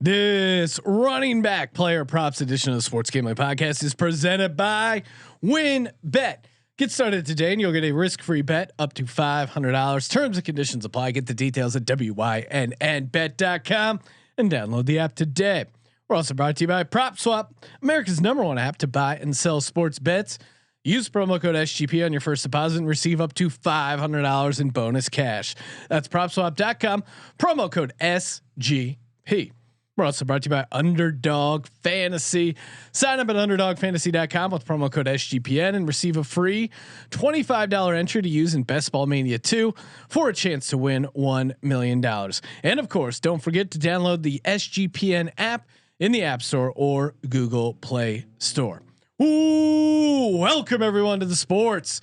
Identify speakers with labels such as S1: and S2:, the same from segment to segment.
S1: This running back player props edition of the Sports Gambling Podcast is presented by WinBet. Get started today and you'll get a risk-free bet up to $500. Terms and conditions apply. Get the details at wynnbet.com and download the app today. We're also brought to you by PropSwap, America's #1 app to buy and sell sports bets. Use promo code SGP on your first deposit and receive up to $500 in bonus cash. That's PropSwap.com, promo code SGP. We're also brought to you by Underdog Fantasy. Sign up at UnderdogFantasy.com with promo code SGPN and receive a free $25 entry to use in Best Ball Mania 2 for a chance to win $1 million. And of course, don't forget to download the SGPN app in the App Store or Google Play Store. Ooh, welcome everyone to the Sports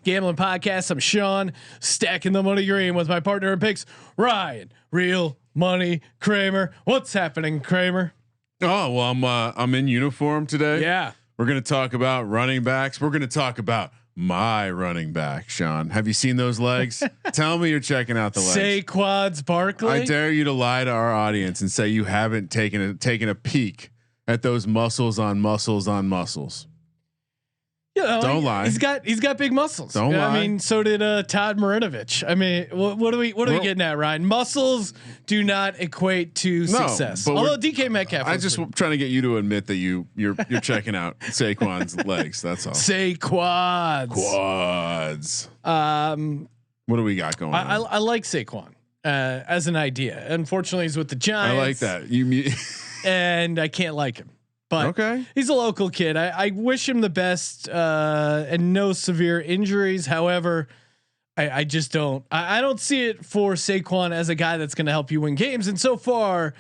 S1: Gambling Podcast. I'm Sean, stacking the money green with my partner in picks, Ryan, Real Money Kramer. What's happening, Kramer?
S2: Oh well, I'm in uniform today.
S1: Yeah,
S2: we're gonna talk about running backs. We're gonna talk about my running back, Sean. Have you seen those legs? Tell me you're checking out the legs.
S1: Saquon Barkley.
S2: I dare you to lie to our audience and say you haven't taken a peek at those muscles on muscles on muscles.
S1: You know,
S2: don't lie.
S1: He's got big muscles.
S2: Don't lie.
S1: I mean, so did Todd Marinovich. I mean, what are we getting at, Ryan? Muscles do not equate to success. Although DK Metcalf,
S2: I just trying to get you to admit that you're checking out Saquon's legs. That's all.
S1: Saquads.
S2: Quads. What do we got going on?
S1: I like Saquon as an idea. Unfortunately, he's with the Giants.
S2: I like that.
S1: And I can't like him. But
S2: okay,
S1: he's a local kid. I wish him the best and no severe injuries. However, I just don't. I don't see it for Saquon as a guy that's going to help you win games. And so far,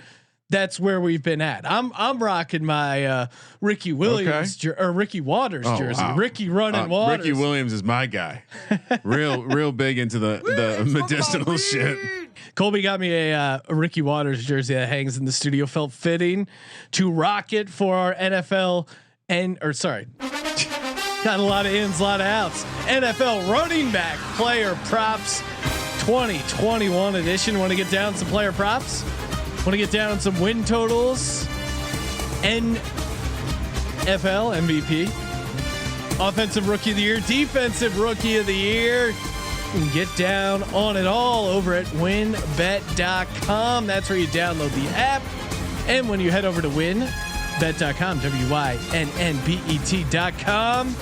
S1: that's where we've been at. I'm rocking my Ricky Williams or Ricky Waters jersey. Wow. Ricky running Waters.
S2: Ricky Williams is my guy. real big into the medicinal shit.
S1: Colby got me a Ricky Waters jersey that hangs in the studio. Felt fitting to rock it for our NFL got a lot of ins, a lot of outs. NFL running back player props 2021 edition. Want to get down some player props? Want to get down on some win totals? NFL MVP, offensive rookie of the year, defensive rookie of the year. And get down on it all over at winbet.com. That's where you download the app. And when you head over to winbet.com, WYNNBET.com,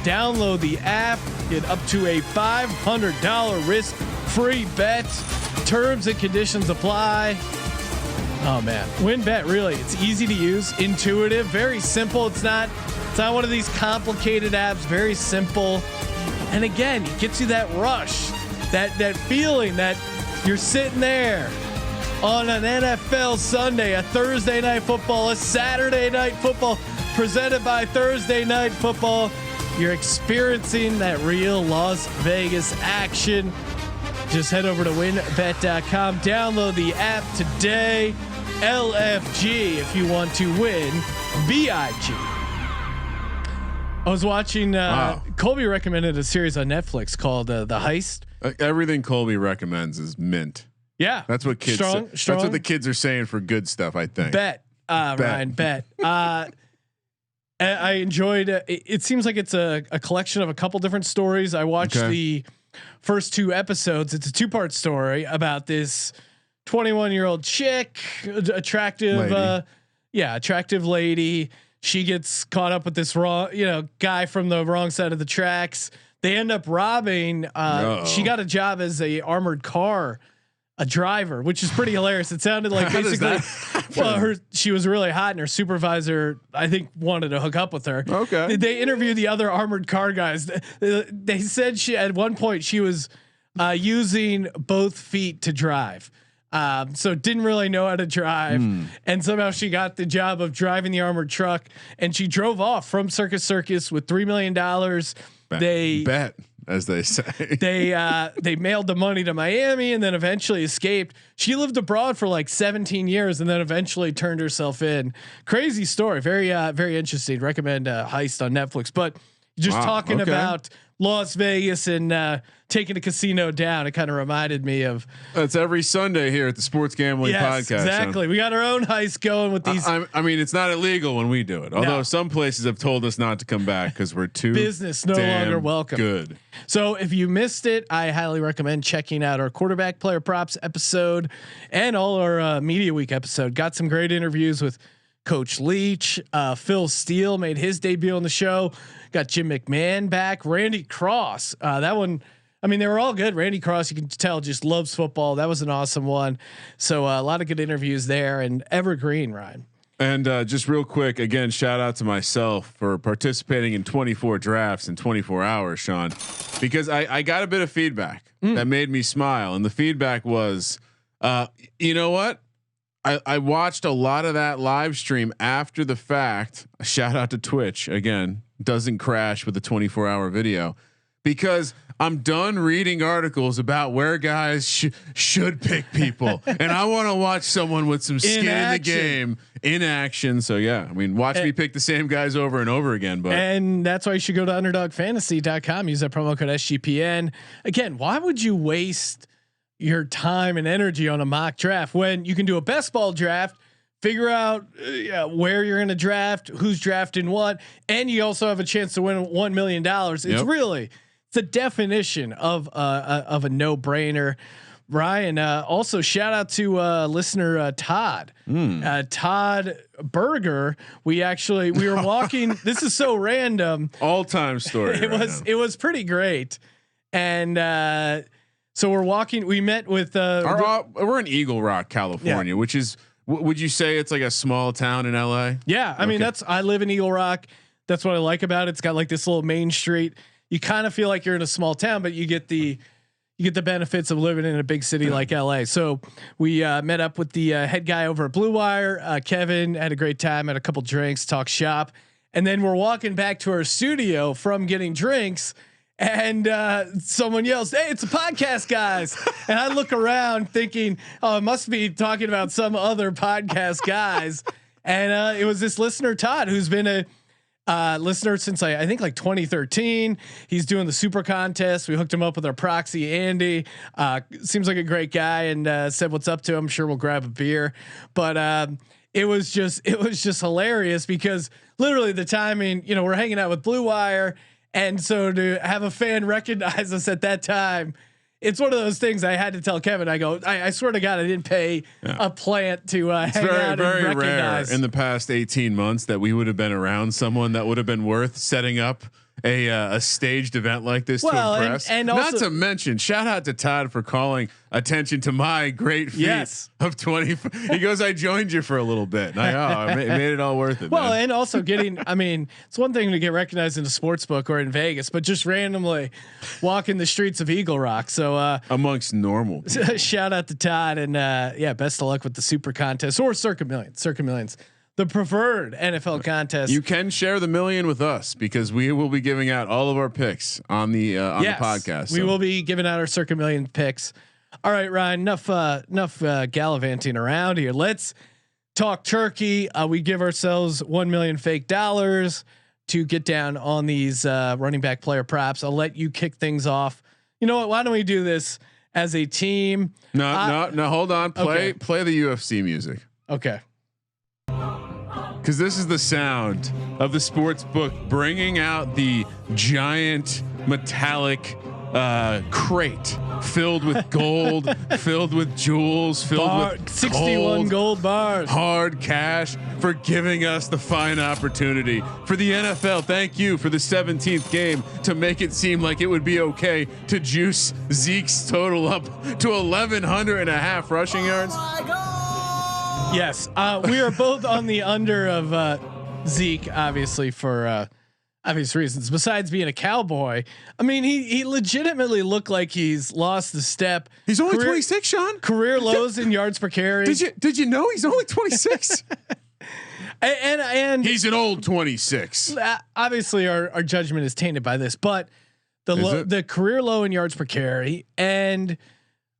S1: download the app, get up to a $500 risk-free bet. Terms and conditions apply. Oh man, WinBet, really, it's easy to use, intuitive, very simple. It's not one of these complicated apps, very simple. And again, it gets you that rush, that feeling that you're sitting there on an NFL Sunday, a Thursday night football, a Saturday night football presented by Thursday Night Football. You're experiencing that real Las Vegas action. Just head over to winbet.com, download the app today. LFG if you want to win BIG. I was watching. Colby recommended a series on Netflix called The Heist.
S2: Everything Colby recommends is mint.
S1: Yeah,
S2: that's what kids.
S1: Strong.
S2: That's what the kids are saying for good stuff. I think.
S1: Bet, Ryan. Bet. I enjoyed. It seems like it's a collection of a couple different stories. I watched the first 2 episodes. It's a 2-part story about this 21-year-old chick, attractive lady. She gets caught up with this guy from the wrong side of the tracks. They end up robbing. She got a job as a armored car, a driver, which is pretty hilarious. It sounded like basically, she was really hot, and her supervisor, I think, wanted to hook up with her.
S2: Okay.
S1: They interviewed the other armored car guys. They said at one point she was using both feet to drive. So didn't really know how to drive, and somehow she got the job of driving the armored truck, and she drove off from Circus with $3 million. They
S2: bet, as they say.
S1: They mailed the money to Miami and then eventually escaped. She lived abroad for like 17 years and then eventually turned herself in. Crazy story, very interesting. Recommend Heist on Netflix. But just talking about Las Vegas and taking a casino down. It kind of reminded me of.
S2: That's every Sunday here at the Sports Gambling Podcast.
S1: Exactly. We got our own heist going with these.
S2: I mean, it's not illegal when we do it. Although some places have told us not to come back because we're too
S1: business no longer welcome.
S2: Good.
S1: So if you missed it, I highly recommend checking out our quarterback player props episode and all our media week episode. Got some great interviews with Coach Leach. Phil Steele made his debut on the show. Got Jim McMahon back. Randy Cross. That one. I mean, they were all good. Randy Cross, you can tell, just loves football. That was an awesome one. So a lot of good interviews there and evergreen, Ryan.
S2: And just real quick, again, shout out to myself for participating in 24 drafts in 24 hours, Sean, because I got a bit of feedback that made me smile. And the feedback was, you know what? I watched a lot of that live stream after the fact. Shout out to Twitch again. Doesn't crash with the 24-hour video because I'm done reading articles about where guys should pick people, and I want to watch someone with some skin in the game in action. So yeah, I mean, watch me pick the same guys over and over again. But
S1: and that's why you should go to underdogfantasy.com. Use that promo code SGPN. Again, why would you waste your time and energy on a mock draft when you can do a best ball draft? Figure out where you're going to draft, who's drafting what, and you also have a chance to win $1 million. It's really the definition of a no brainer. Ryan, also shout out to listener Todd, Todd Berger. We were walking. This is so random.
S2: All time story.
S1: It was pretty great, and so we're walking. We met with
S2: we're in Eagle Rock, California, which is. Would you say it's like a small town in LA?
S1: Yeah. I mean, I live in Eagle Rock. That's what I like about it. It's got like this little main street. You kind of feel like you're in a small town, but you get the benefits of living in a big city like LA. So we met up with the head guy over at Blue Wire. Kevin had a great time, had a couple drinks, talked shop. And then we're walking back to our studio from getting drinks. And someone yells, "Hey, it's a podcast, guys!" And I look around thinking, "Oh, it must be talking about some other podcast guys." And it was this listener Todd, who's been a listener since I think like 2013. He's doing the super contest. We hooked him up with our proxy, Andy. Seems like a great guy, and said what's up to him. Sure, we'll grab a beer. But it was just hilarious because literally the timing. You know, we're hanging out with Blue Wire. And so to have a fan recognize us at that time, it's one of those things I had to tell Kevin. I go, I swear to God, I didn't pay a plant to hang out and recognize.
S2: Rare in the past 18 months that we would have been around someone that would have been worth setting up a staged event like this to impress. And also, not to mention, shout out to Todd for calling attention to my great feat of 20. He goes, "I joined you for a little bit." And I made it all worth it.
S1: Well,
S2: man.
S1: And also getting, I mean, it's one thing to get recognized in a sports book or in Vegas, but just randomly walking the streets of Eagle Rock. So
S2: amongst normal people.
S1: Shout out to Todd, and best of luck with the super contest or Circa Millions. The preferred NFL contest.
S2: You can share the million with us because we will be giving out all of our picks on the podcast.
S1: We will be giving out our Circa Million picks. All right, Ryan. Enough gallivanting around here. Let's talk turkey. We give ourselves 1 million fake dollars to get down on these running back player props. I'll let you kick things off. You know what? Why don't we do this as a team?
S2: No. Hold on. Play the UFC music.
S1: Okay.
S2: Because this is the sound of the sports book bringing out the giant metallic crate filled with gold, filled with jewels, filled with
S1: 61 gold bars,
S2: hard cash, for giving us the fine opportunity for the NFL. Thank you for the 17th game to make it seem like it would be okay to juice Zeke's total up to 1,100.5 rushing yards.
S1: Yes, we are both on the under of Zeke, obviously for obvious reasons. Besides being a cowboy, I mean, he legitimately looked like he's lost the step.
S2: He's only 26, Sean.
S1: Career lows in yards per carry.
S2: Did you know he's only 26?
S1: and
S2: he's an old 26.
S1: Obviously, our judgment is tainted by this, but the career low in yards per carry and.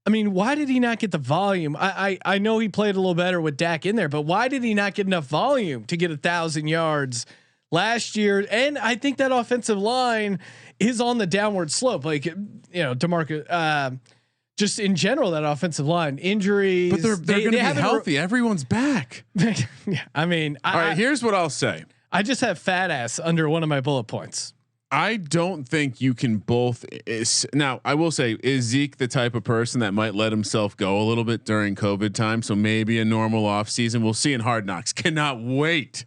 S1: I mean, why did he not get the volume? I know he played a little better with Dak in there, but why did he not get enough volume to get 1,000 yards last year, and I think that offensive line is on the downward slope. Like, DeMarcus, just in general, that offensive line injuries,
S2: but they're going to be healthy. Everyone's back.
S1: Yeah, I mean,
S2: all right. Here's what I'll say.
S1: I just have fat ass under one of my bullet points.
S2: I don't think you can both. Now, I will say, is Zeke the type of person that might let himself go a little bit during COVID time? So maybe a normal off season. We'll see in Hard Knocks. Cannot wait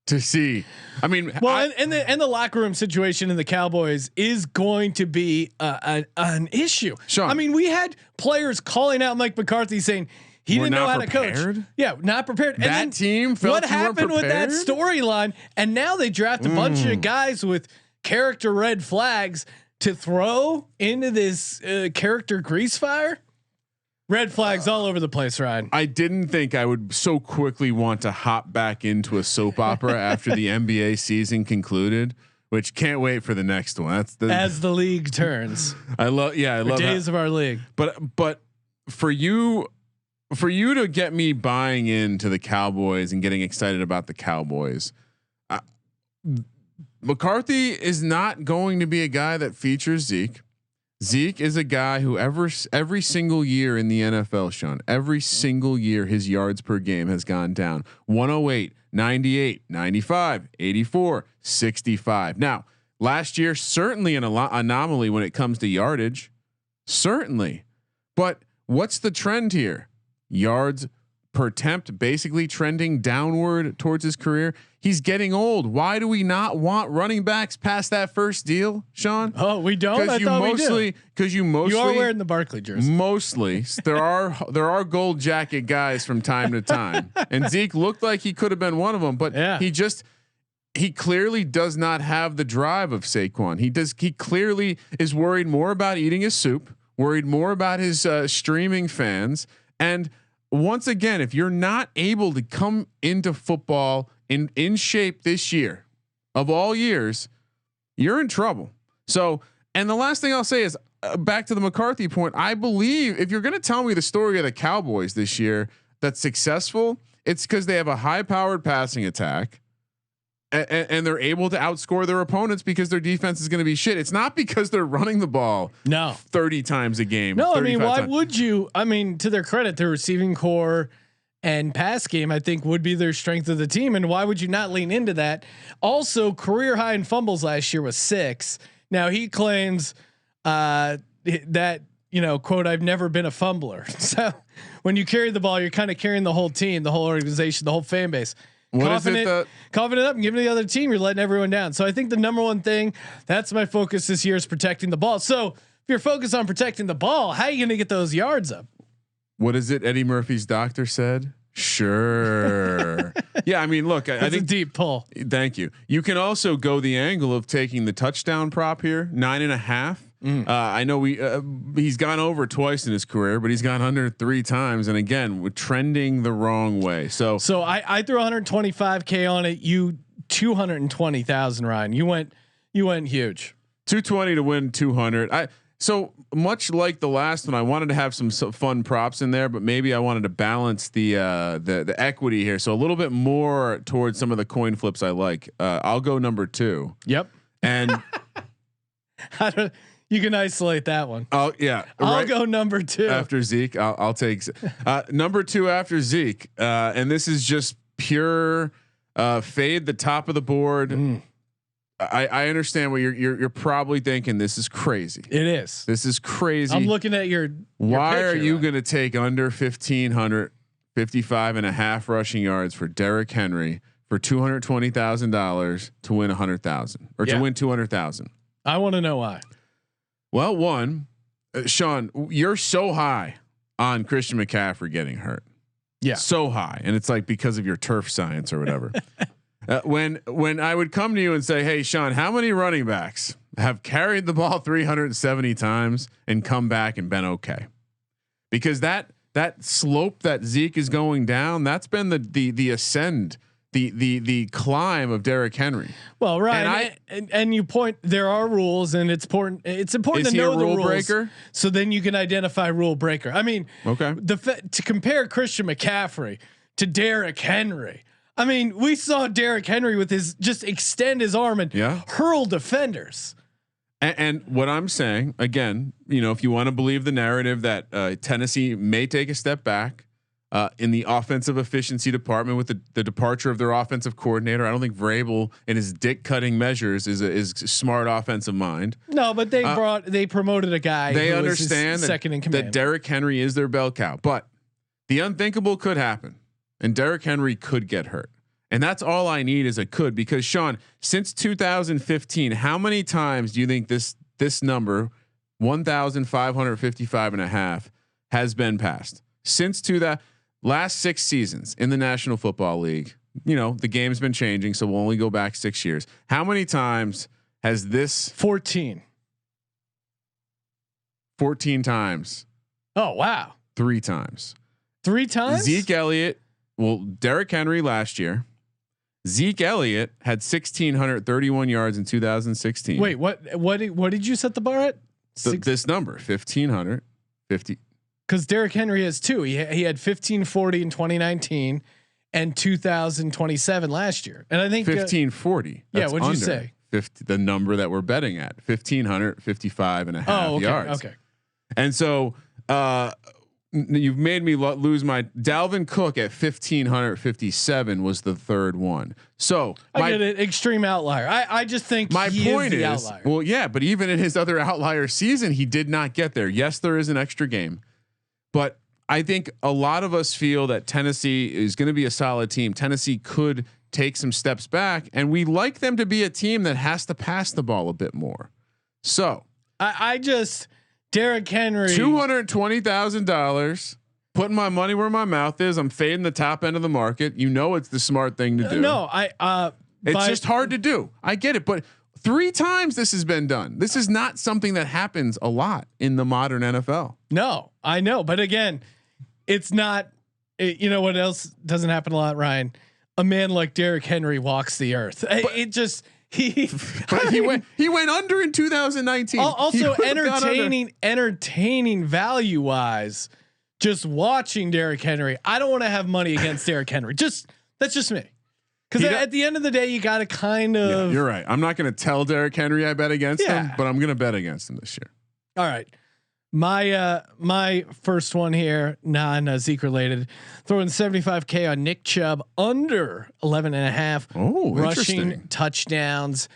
S2: to see. I mean,
S1: and the locker room situation in the Cowboys is going to be an issue.
S2: Sean,
S1: I mean, we had players calling out Mike McCarthy saying he didn't know how to coach. Yeah, not prepared. And
S2: that team felt
S1: what happened with that storyline? And now they draft a bunch of guys with character red flags to throw into this character grease fire. Red flags all over the place, Ryan.
S2: I didn't think I would so quickly want to hop back into a soap opera after the NBA season concluded, which can't wait for the next one. That's
S1: as the league turns.
S2: I love
S1: days of our league.
S2: But for you to get me buying into the Cowboys and getting excited about the Cowboys, McCarthy is not going to be a guy that features Zeke. Zeke is a guy who every single year in the NFL, Sean, every single year his yards per game has gone down. 108, 98, 95, 84, 65. Now, last year certainly an anomaly when it comes to yardage. Certainly. But what's the trend here? Yards per attempt basically trending downward towards his career. He's getting old. Why do we not want running backs past that first deal, Sean?
S1: Oh, we don't.
S2: Because you are
S1: wearing the Barkley jersey.
S2: Mostly, there are gold jacket guys from time to time, and Zeke looked like he could have been one of them, but he clearly does not have the drive of Saquon. He clearly is worried more about eating his soup, worried more about his streaming fans, and once again, if you're not able to come into football in shape this year, of all years, you're in trouble. So, and the last thing I'll say is back to the McCarthy point. I believe if you're going to tell me the story of the Cowboys this year that's successful, it's because they have a high-powered passing attack, and they're able to outscore their opponents because their defense is going to be shit. It's not because they're running the ball 30 times a game.
S1: No, I mean, why would you? I mean, to their credit, their receiving core and pass game, I think, would be their strength of the team. And why would you not lean into that? Also, career high in fumbles last year was 6. Now he claims that, quote, I've never been a fumbler. So when you carry the ball, you're kind of carrying the whole team, the whole organization, the whole fan base. Confident up and giving the other team, you're letting everyone down. So I think the number one thing that's my focus this year is protecting the ball. So if you're focused on protecting the ball, how are you going to get those yards up?
S2: What is it? Eddie Murphy's doctor said, sure. Yeah. I mean, look, I think
S1: a deep pull.
S2: Thank you. You can also go the angle of taking the touchdown prop here, 9.5. I know he's gone over twice in his career, but he's gone under 3 times. And again, we're trending the wrong way. So
S1: I threw 125K on it. You 220,000, Ryan. You went huge.
S2: 220 to win 200. So much like the last one, I wanted to have some fun props in there, but maybe I wanted to balance the equity here. So a little bit more towards some of the coin flips I like. I'll go number 2.
S1: Yep.
S2: And
S1: you can isolate that one.
S2: Oh yeah.
S1: I'll go number 2
S2: after Zeke. I'll take number 2 after Zeke. And this is just pure fade the top of the board. I understand what you're probably thinking. This is crazy.
S1: It is.
S2: This is crazy.
S1: I'm looking at your
S2: Why
S1: picture,
S2: are you going to take under 1,555.5 rushing yards for Derrick Henry for $220,000 to win 100,000 or to win 200,000?
S1: I want to know why.
S2: Well, one, Sean, you're so high on Christian McCaffrey getting hurt.
S1: Yeah.
S2: So high. And it's like because of your turf science or whatever. When I would come to you and say, hey, Sean, how many running backs have carried the ball 370 times and come back and been okay? Because that slope that Zeke is going down, that's been the ascend, the climb of Derrick Henry.
S1: Well, right. And you point, there are rules, and it's important. It's important to know the rules, breaker? So then you can identify rule breaker. I mean,
S2: okay.
S1: To compare Christian McCaffrey to Derrick Henry, I mean, we saw Derrick Henry with his just extend his arm and hurl defenders.
S2: And what I'm saying again, if you want to believe the narrative that Tennessee may take a step back in the offensive efficiency department with the departure of their offensive coordinator, I don't think Vrabel in his dick cutting measures is a smart offensive mind.
S1: No, but they promoted a guy.
S2: They
S1: who
S2: understand
S1: was second in command.
S2: that Derrick Henry is their bell cow, but the unthinkable could happen, and Derrick Henry could get hurt. And that's all I need is a could, because Sean, since 2015, how many times do you think this number 1,555.5 has been passed since that last 6 seasons in the National Football League? The game's been changing, so we'll only go back 6 years. How many times has this
S1: 14
S2: times?
S1: Oh, wow.
S2: 3 times.
S1: 3 times?
S2: Zeke Elliott. Well, Derrick Henry last year. Zeke Elliott had 1,631 yards in 2016.
S1: Wait, what did you set the bar at?
S2: This number, 1,550.
S1: Because Derrick Henry has 2. He had 1,540 in 2019 and 2,027 last year. And I think
S2: 1,540.
S1: Yeah, what'd you say?
S2: 50, the number that we're betting at, 1,555.5 yards.
S1: Okay.
S2: And so you've made me lose my Dalvin Cook at 1,557 was the third one. So
S1: I get it. Extreme outlier. I just think
S2: my point is
S1: outlier.
S2: Well, yeah, but even in his other outlier season, he did not get there. Yes, there is an extra game, but I think a lot of us feel that Tennessee is going to be a solid team. Tennessee could take some steps back, and we like them to be a team that has to pass the ball a bit more. So
S1: I just Derrick Henry,
S2: $220,000. Putting my money where my mouth is. I'm fading the top end of the market. It's the smart thing to do.
S1: No,
S2: it's just hard to do. I get it, but 3 times this has been done. This is not something that happens a lot in the modern NFL.
S1: No, I know, but again, it's not. You know what else doesn't happen a lot, Ryan? A man like Derrick Henry walks the earth. It just. He
S2: went under in 2019.
S1: Also entertaining value wise, just watching Derrick Henry. I don't want to have money against Derrick Henry. That's just me. Because at the end of the day, you got to kind of.
S2: Yeah, you're right. I'm not going to tell Derrick Henry I bet against him, but I'm going to bet against him this year.
S1: All right. My first one here, non-Zeke related, throwing 75K on Nick Chubb under 11.5 rushing touchdowns.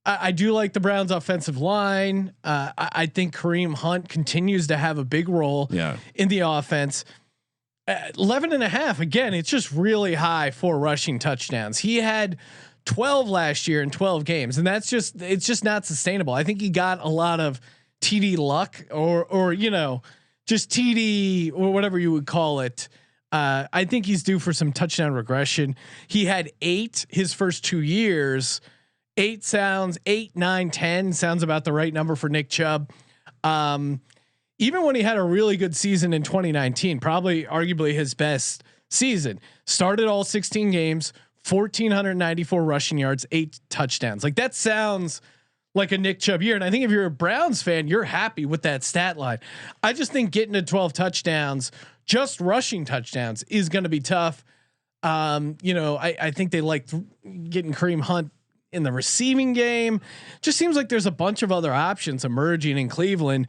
S1: I do like the Browns offensive line. I think Kareem Hunt continues to have a big role in the offense. 11.5 again, it's just really high for rushing touchdowns. He had 12 last year in 12 games, and it's just not sustainable. I think he got a lot of TD luck or just TD or whatever you would call it. I think he's due for some touchdown regression. He had 8 his first 2 years. 8, 9, 10 sounds about the right number for Nick Chubb. Even when he had a really good season in 2019, probably arguably his best season, started all 16 games, 1,494 rushing yards, 8 touchdowns. Like that sounds like a Nick Chubb year. And I think if you're a Browns fan, you're happy with that stat line. I just think getting to 12 touchdowns, just rushing touchdowns, is going to be tough. I think they like getting Kareem Hunt in the receiving game. Just seems like there's a bunch of other options emerging in Cleveland.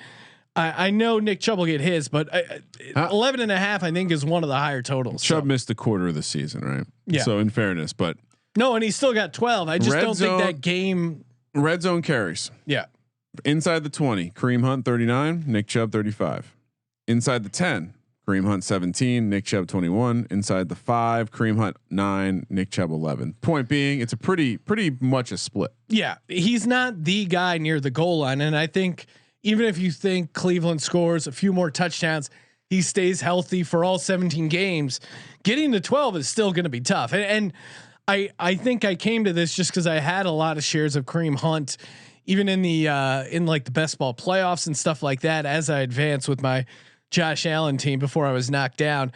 S1: I know Nick Chubb will get his, but 11.5 I think is one of the higher totals.
S2: Chubb missed a quarter of the season, right?
S1: Yeah.
S2: So in fairness, but
S1: no, and he still got 12. I just don't think that game.
S2: Red zone carries.
S1: Yeah.
S2: Inside the 20, Kareem Hunt 39, Nick Chubb 35. Inside the 10, Kareem Hunt 17, Nick Chubb 21. Inside the 5, Kareem Hunt 9, Nick Chubb 11. Point being, it's a pretty much a split.
S1: Yeah, he's not the guy near the goal line, and I think even if you think Cleveland scores a few more touchdowns, he stays healthy for all 17 games. Getting to 12 is still going to be tough, and I think I came to this just because I had a lot of shares of Kareem Hunt, even in the in like the best ball playoffs and stuff like that, as I advanced with my Josh Allen team before I was knocked down.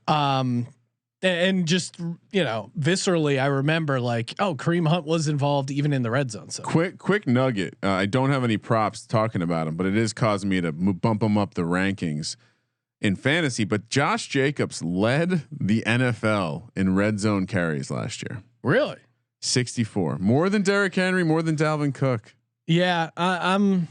S1: And just, viscerally, I remember Kareem Hunt was involved even in the red zone. So
S2: quick nugget. I don't have any props talking about him, but it is causing me to bump him up the rankings. in fantasy, but Josh Jacobs led the NFL in red zone carries last year.
S1: Really?
S2: 64, more than Derrick Henry, more than Dalvin Cook.
S1: Yeah, I'm.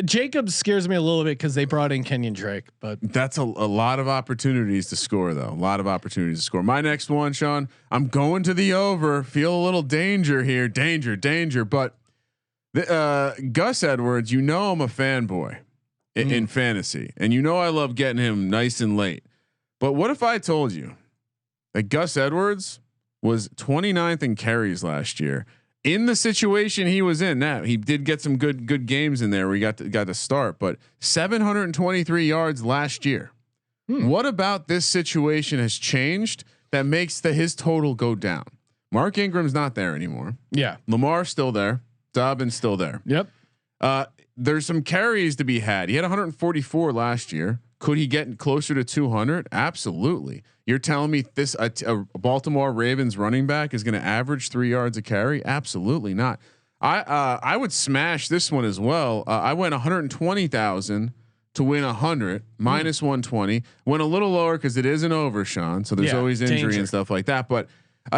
S1: Jacobs scares me a little bit because they brought in Kenyon Drake, but
S2: that's a lot of opportunities to score, though. A lot of opportunities to score. My next one, Sean, I'm going to the over. Feel a little danger here, danger. But Gus Edwards, I'm a fanboy in fantasy, and I love getting him nice and late. But what if I told you that Gus Edwards was 29th in carries last year? In the situation he was in, now he did get some good games in there where he got to start, but 723 yards last year. What about this situation has changed that makes his total go down? Mark Ingram's not there anymore.
S1: Yeah,
S2: Lamar's still there. Dobbin's still there.
S1: Yep.
S2: There's some carries to be had. He had 144 last year. Could he get closer to 200? Absolutely. You're telling me this a Baltimore Ravens running back is going to average 3 yards a carry? Absolutely not. I would smash this one as well. I went 120,000 to win 100 minus 120. Went a little lower because it is an over, Sean. So there's always injury and stuff like that. But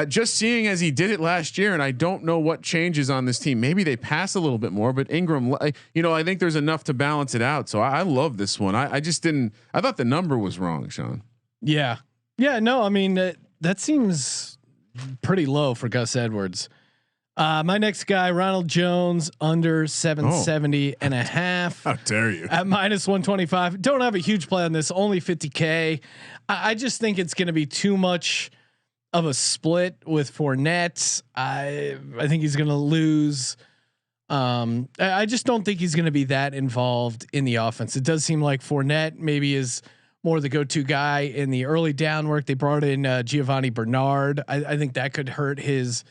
S2: just seeing as he did it last year, and I don't know what changes on this team. Maybe they pass a little bit more, but Ingram, I think there's enough to balance it out. So I love this one. I just didn't. I thought the number was wrong, Sean.
S1: Yeah. No, I mean that seems pretty low for Gus Edwards. My next guy, Ronald Jones, under 770 and a half.
S2: How dare you?
S1: At minus 125. Don't have a huge play on this. Only 50K. I just think it's going to be too much of a split with Fournette. I think he's going to lose. I just don't think he's going to be that involved in the offense. It does seem like Fournette maybe is more the go-to guy in the early down work. They brought in Giovanni Bernard. I think that could hurt his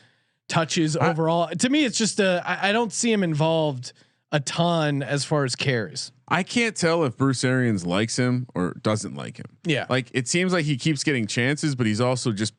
S1: touches overall. To me, it's just I don't see him involved a ton as far as carries.
S2: I can't tell if Bruce Arians likes him or doesn't like him.
S1: Yeah.
S2: Like it seems like he keeps getting chances, but he's also just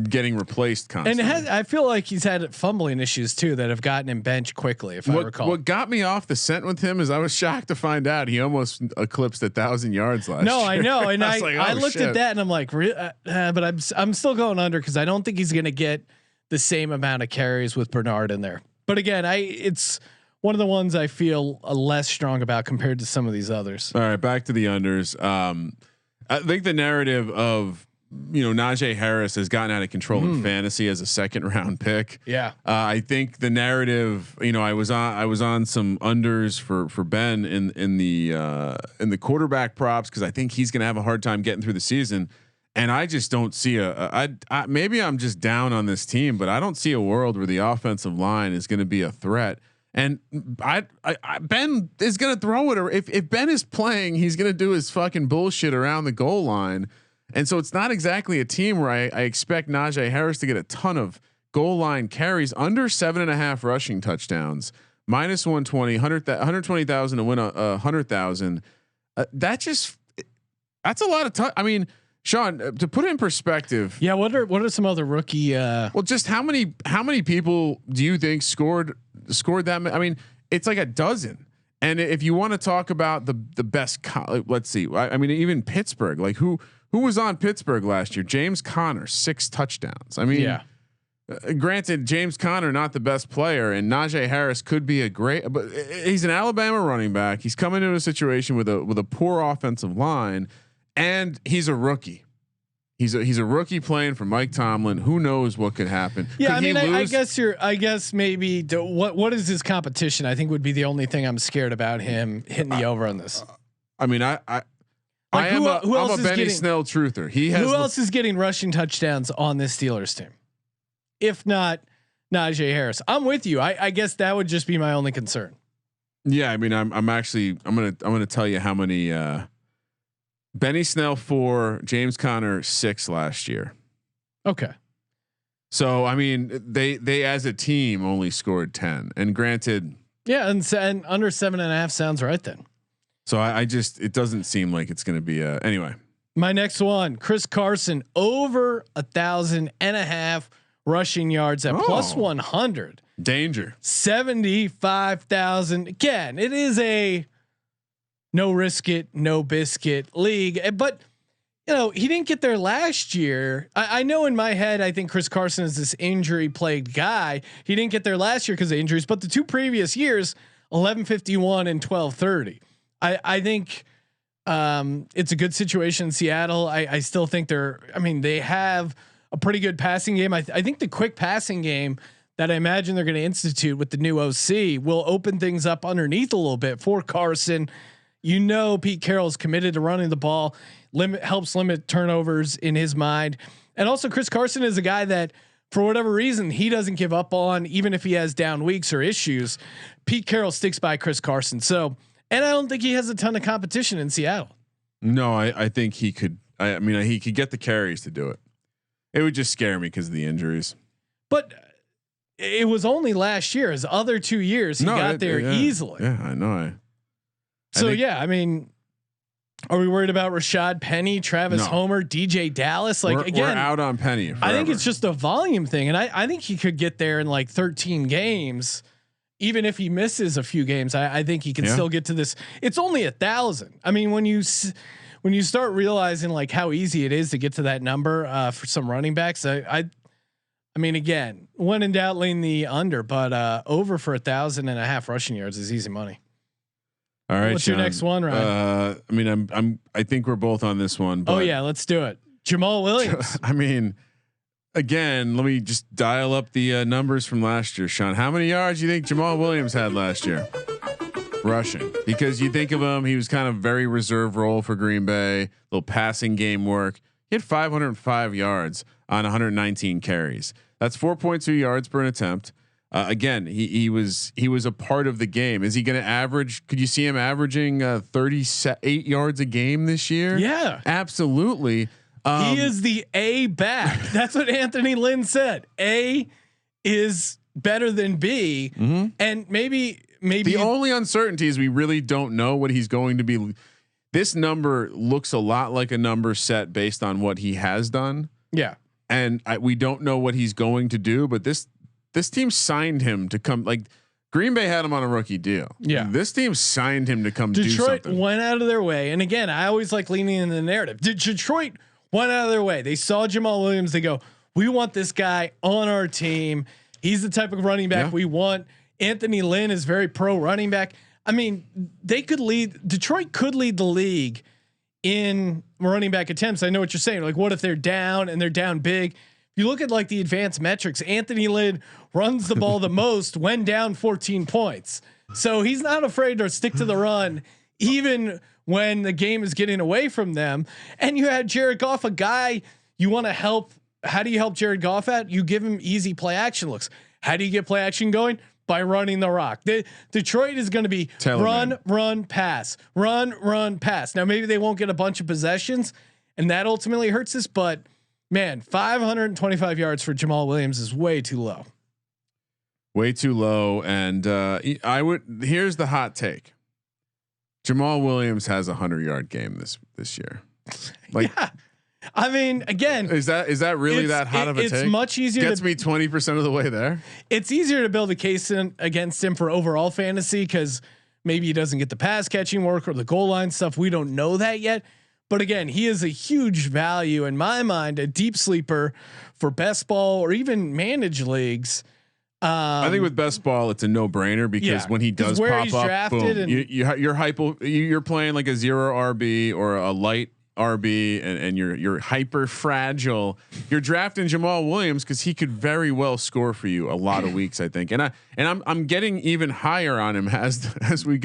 S2: getting replaced constantly.
S1: And I feel like he's had fumbling issues too that have gotten him benched quickly. If I recall,
S2: what got me off the scent with him is I was shocked to find out he almost eclipsed 1,000 yards last year.
S1: No, I know, and I looked
S2: shit.
S1: at that and I'm like, but I'm still going under because I don't think he's going to get the same amount of carries with Bernard in there. But again, it's one of the ones I feel less strong about compared to some of these others.
S2: All right, back to the unders. I think the narrative of Najee Harris has gotten out of control in fantasy as a second round pick.
S1: Yeah.
S2: I think the narrative, I was on some unders for Ben in the quarterback props because I think he's going to have a hard time getting through the season. And I just don't see maybe I'm just down on this team, but I don't see a world where the offensive line is going to be a threat. And Ben is going to throw it. If Ben is playing, he's going to do his fucking bullshit around the goal line. And so it's not exactly a team where I expect Najee Harris to get a ton of goal line carries. Under 7.5 rushing touchdowns, minus 120, 120,000 to win 100,000. That's a lot of I mean, Sean, to put it in perspective.
S1: Yeah. What are some other rookie?
S2: Well, just how many people do you think scored that? I mean, it's like a dozen. And if you want to talk about the best, let's see. I mean, even Pittsburgh, like who was on Pittsburgh last year? James Conner, 6 touchdowns. I mean,
S1: yeah.
S2: Granted, James Conner not the best player, and Najee Harris could be but he's an Alabama running back. He's coming into a situation with a poor offensive line, and he's a rookie. He's a rookie playing for Mike Tomlin. Who knows what could happen?
S1: Yeah, could I guess maybe what is his competition? I think would be the only thing I'm scared about him hitting the over on this.
S2: I mean, I'm a Benny Snell truther. Who
S1: else is getting rushing touchdowns on this Steelers team? If not Najee Harris, I'm with you. I guess that would just be my only concern.
S2: Yeah, I mean, I'm gonna tell you how many. Benny Snell 4, James Conner 6 last year.
S1: Okay.
S2: So I mean, they as a team only scored 10, and granted,
S1: yeah, and under 7.5 sounds right then.
S2: So it doesn't seem like it's going to be anyway.
S1: My next one, Chris Carson, over 1,500 rushing yards at plus 100.
S2: Danger.
S1: 75,000. Again, it is a no risk it, no biscuit league. But he didn't get there last year. I know in my head, I think Chris Carson is this injury plagued guy. He didn't get there last year because of injuries, but the 2 previous years, 1151 and 1230. I think it's a good situation in Seattle. I still think they have a pretty good passing game. I think the quick passing game that I imagine they're going to institute with the new OC will open things up underneath a little bit for Carson. Pete Carroll's committed to running the ball, helps limit turnovers in his mind. And also Chris Carson is a guy that for whatever reason, he doesn't give up on, even if he has down weeks or issues. Pete Carroll sticks by Chris Carson. So, and I don't think he has a ton of competition in Seattle.
S2: No, I think he could. He could get the carries to do it. It would just scare me because of the injuries.
S1: But it was only last year. His other 2 years, he got there easily.
S2: Yeah, I know.
S1: Are we worried about Rashad Penny, Travis Homer, DJ Dallas? We're
S2: out on Penny. Forever.
S1: I think it's just a volume thing, and I think he could get there in like 13 games, even if he misses a few games. I think he can still get to this. It's only 1,000. I mean, when you start realizing like how easy it is to get to that number for some running backs, I mean, again, when in doubt, lean the under, but over for 1,500 rushing yards is easy money.
S2: All right.
S1: What's
S2: Sean,
S1: your next one, Ryan?
S2: I think we're both on this one. But
S1: let's do it. Jamaal Williams.
S2: Again, let me just dial up the numbers from last year, Sean. How many yards do you think Jamaal Williams had last year? Rushing, because you think of him, he was kind of very reserve role for Green Bay, little passing game work. He had 505 yards on 119 carries. That's 4.2 yards per an attempt. Again, he was a part of the game. Is he going to average? Could you see him averaging 38 yards a game this year?
S1: Yeah,
S2: absolutely.
S1: He is the A back. That's what Anthony Lynn said. A is better than B, and maybe
S2: the only uncertainty is we really don't know what he's going to be. This number looks a lot like a number set based on what he has done.
S1: Yeah,
S2: and we don't know what he's going to do, but this team signed him to come. Like Green Bay had him on a rookie deal.
S1: Yeah,
S2: this team signed him to come.
S1: Detroit
S2: do something.
S1: Went out of their way, and again, I always like leaning in the narrative. Detroit went out of their way. They saw Jamaal Williams. They go, we want this guy on our team. He's the type of running back we want. Anthony Lynn is very pro running back. I mean, Detroit could lead the league in running back attempts. I know what you're saying. Like, what if they're down and they're down big? If you look at like the advanced metrics, Anthony Lynn runs the ball the most when down 14 points. So he's not afraid to stick to the run, even when the game is getting away from them. And you had Jared Goff, a guy you want to help. How do you help Jared Goff at? You give him easy play action looks. How do you get play action going? By running the rock. Detroit is going to be run, pass. Now maybe they won't get a bunch of possessions, and that ultimately hurts us. But man, 525 yards for Jamaal Williams is way too low.
S2: Way too low. And here's the hot take. Jamaal Williams has 100-yard game this year. Like,
S1: yeah. I mean, again,
S2: is that really that hot of a take?
S1: It's much easier.
S2: Gets me 20% of the way there.
S1: It's easier to build a case against him for overall fantasy because maybe he doesn't get the pass catching work or the goal line stuff. We don't know that yet. But again, he is a huge value in my mind, a deep sleeper for best ball or even managed leagues.
S2: I think with best ball, it's a no brainer because when he does pop up, boom, you're playing like a 0 RB or a light RB and you're hyper fragile. You're drafting Jamaal Williams because he could very well score for you a lot of weeks, I think. And I'm getting even higher on him as we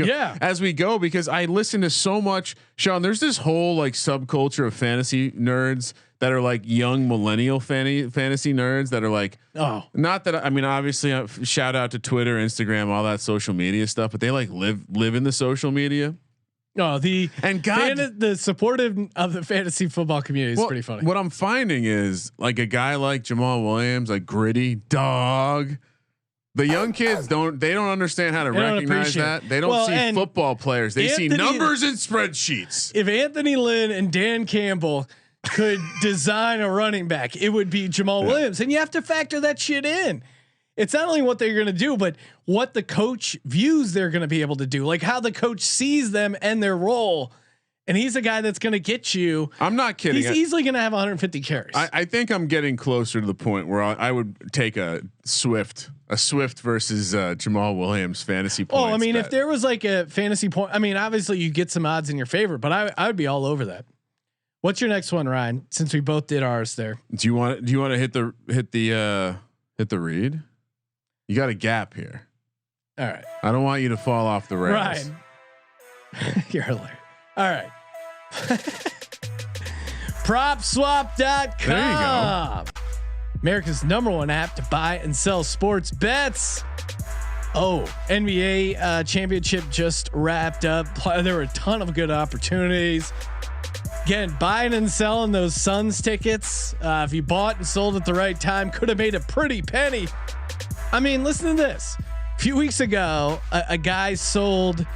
S2: go because I listen to so much. Sean, there's this whole like subculture of fantasy nerds that are like young millennial fantasy nerds that are like, not that I mean, obviously, shout out to Twitter, Instagram, all that social media stuff, but they like live in the social media.
S1: No, the supportive of the fantasy football community is pretty funny.
S2: What I'm finding is like a guy like Jamaal Williams, like gritty dog. The young kids don't understand how to recognize that. They don't see football players. They see numbers and spreadsheets.
S1: If Anthony Lynn and Dan Campbell could design a running back, it would be Jamaal Williams. And you have to factor that shit in. it's not only what they're going to do, but what the coach views they're going to be able to do, like how the coach sees them and their role. And he's a guy that's going to get you.
S2: I'm not kidding.
S1: He's easily going to have 150 carries.
S2: I think I'm getting closer to the point where I would take a Swift versus Jamaal Williams fantasy points.
S1: Oh, I mean, if there was like a fantasy point, I mean, obviously you get some odds in your favor, but I would be all over that. What's your next one, Ryan? Since we both did ours there.
S2: Do you want to hit the read? You got a gap here.
S1: All right.
S2: I don't want you to fall off the rails.
S1: Ryan. You're hilarious. All right. PropSwap.com.
S2: There you go.
S1: America's #1 app to buy and sell sports bets. Oh, NBA championship just wrapped up. There were a ton of good opportunities. Again, buying and selling those Suns tickets. If you bought and sold at the right time, could have made a pretty penny. I mean, listen to this. A few weeks ago, a guy sold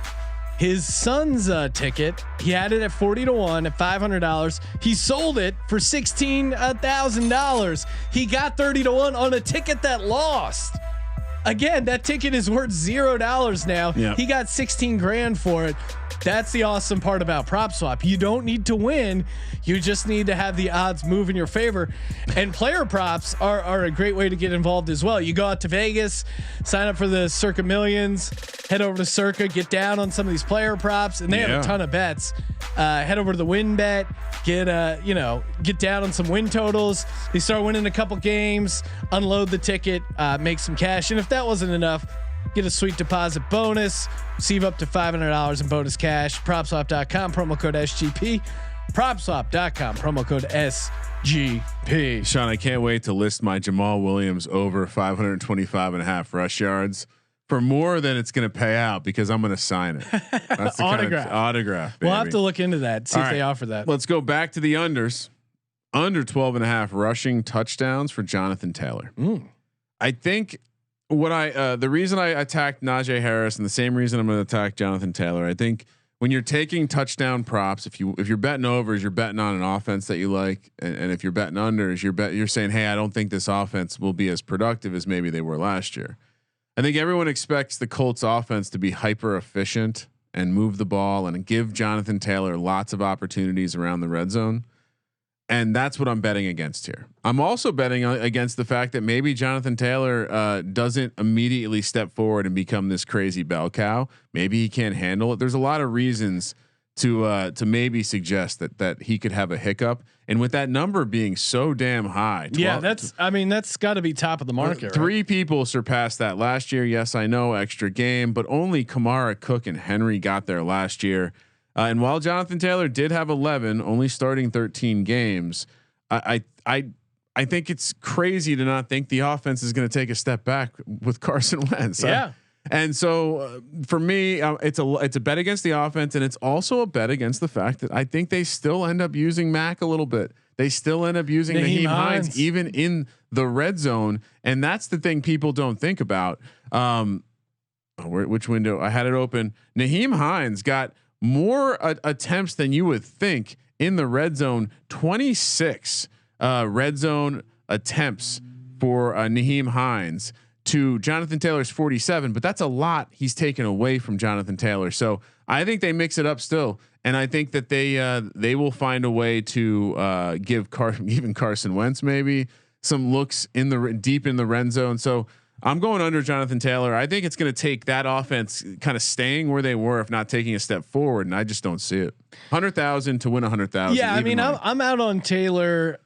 S1: his Suns ticket. He had it at 40-1 at $500. He sold it for $16,000. He got 30-1 on a ticket that lost. Again, that ticket is worth $0 now.
S2: Yep.
S1: He got 16 grand for it. That's the awesome part about PropSwap. You don't need to win. You just need to have the odds move in your favor. And player props are a great way to get involved as well. You go out to Vegas, sign up for the Circa Millions, head over to Circa, get down on some of these player props, and they have a ton of bets. Head over to the win bet, get down on some win totals. They start winning a couple games, unload the ticket, make some cash. And if that wasn't enough, get a sweet deposit bonus, receive up to $500 in bonus cash. PropSwap.com, promo code SGP. PropSwap.com, promo code SGP.
S2: Sean, I can't wait to list my Jamaal Williams over 525.5 rush yards for more than it's going to pay out because I'm going to sign it. That's the
S1: autograph.
S2: Autograph. Baby.
S1: We'll have to look into that. See if they offer that.
S2: Let's go back to the unders. Under 12.5 rushing touchdowns for Jonathan Taylor. I think the reason I attacked Najee Harris and the same reason I'm going to attack Jonathan Taylor. I think when you're taking touchdown props, if you're betting overs, you're betting on an offense that you like, and if you're betting unders, you're saying, hey, I don't think this offense will be as productive as maybe they were last year. I think everyone expects the Colts offense to be hyper efficient and move the ball and give Jonathan Taylor lots of opportunities around the red zone. And that's what I'm betting against here. I'm also betting against the fact that maybe Jonathan Taylor doesn't immediately step forward and become this crazy bell cow. Maybe he can't handle it. There's a lot of reasons to maybe suggest that he could have a hiccup. And with that number being so damn high,
S1: that's got to be top of the market.
S2: Three people surpassed that last year. Yes, I know, extra game, but only Kamara, Cook, and Henry got there last year. And while Jonathan Taylor did have 11, only starting 13 games, I think it's crazy to not think the offense is going to take a step back with Carson Wentz.
S1: Yeah.
S2: And so for me, it's a bet against the offense, and it's also a bet against the fact that I think they still end up using Mac a little bit. They still end up using Nyheim Hines even in the red zone, and that's the thing people don't think about. Which window? I had it open. Nyheim Hines got more attempts than you would think in the red zone. 26 red zone attempts for Nyheim Hines to Jonathan Taylor's 47, but that's a lot he's taken away from Jonathan Taylor. So I think they mix it up still, and I think that they will find a way to give even Carson Wentz maybe some looks in the deep in the red zone. So I'm going under Jonathan Taylor. I think it's going to take that offense kind of staying where they were, if not taking a step forward. And I just don't see it. 100,000 to win 100,000.
S1: Yeah, I mean, I'm out on Taylor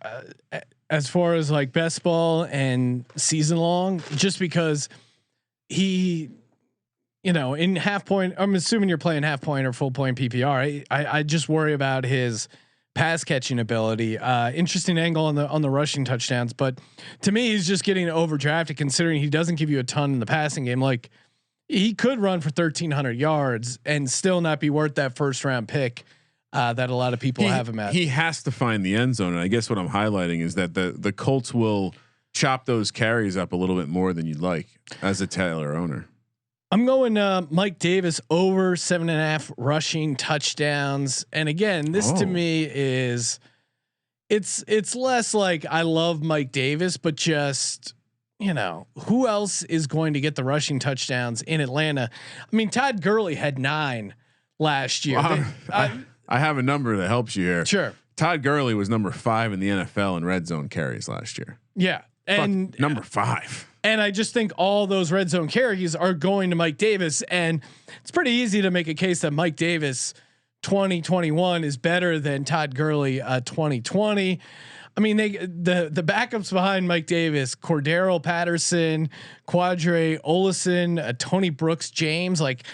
S1: as far as like best ball and season long, just because he, in half point. I'm assuming you're playing half point or full point PPR. I just worry about his pass catching ability. Interesting angle on the rushing touchdowns, but to me, he's just getting overdrafted considering he doesn't give you a ton in the passing game. Like he could run for 1,300 yards and still not be worth that first round pick that a lot of people have him at.
S2: He has to find the end zone, and I guess what I'm highlighting is that the Colts will chop those carries up a little bit more than you'd like as a Taylor owner.
S1: I'm going Mike Davis over 7.5 rushing touchdowns. And again, this to me is it's less like I love Mike Davis, but just you know, who else is going to get the rushing touchdowns in Atlanta? I mean, Todd Gurley had 9 last year.
S2: Well, I have a number that helps you here.
S1: Sure.
S2: Todd Gurley was number 5 in the NFL in red zone carries last year.
S1: Yeah. And
S2: number 5.
S1: And I just think all those red zone carries are going to Mike Davis. And it's pretty easy to make a case that Mike Davis 2021 is better than Todd Gurley 2020. I mean, the backups behind Mike Davis, Cordero Patterson, Quadre Olison, Tony Brooks, James, like,